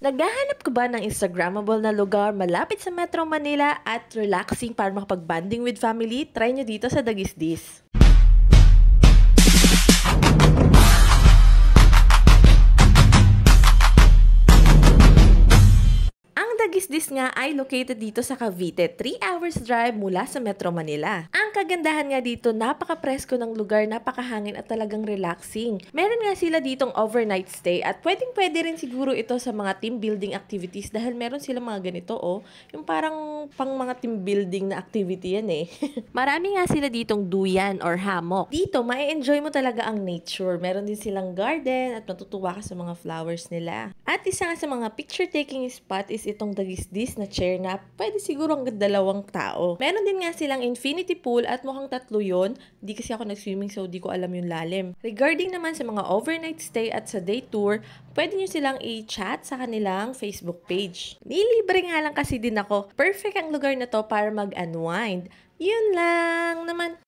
Naghahanap ka ba ng Instagrammable na lugar malapit sa Metro Manila at relaxing para makapag-bonding with family? Try nyo dito sa Dagisdis. Ang Dagisdis nga ay located dito sa Cavite, 3 hours drive mula sa Metro Manila. Ang kagandahan nga dito, napaka-presko ng lugar, napakahangin at talagang relaxing. Meron nga sila ditong overnight stay at pwedeng-pwede rin siguro ito sa mga team building activities dahil meron sila mga ganito yung parang pang mga team building na activity yan eh. Marami nga sila ditong duyan or hammock. Dito, ma-enjoy mo talaga ang nature. Meron din silang garden at matutuwa ka sa mga flowers nila. At isa nga sa mga picture-taking spot is itong Dagisdis na chair na pwede siguro hanggang 2 tao. Meron din nga silang infinity pool at mukhang 3 yun. Di kasi ako nag-swimming so di ko alam yung lalim. Regarding naman sa mga overnight stay at sa day tour, pwede nyo silang i-chat sa kanilang Facebook page. Nilibre nga lang kasi din ako. Perfect ang lugar na to para mag-unwind. Yun lang naman.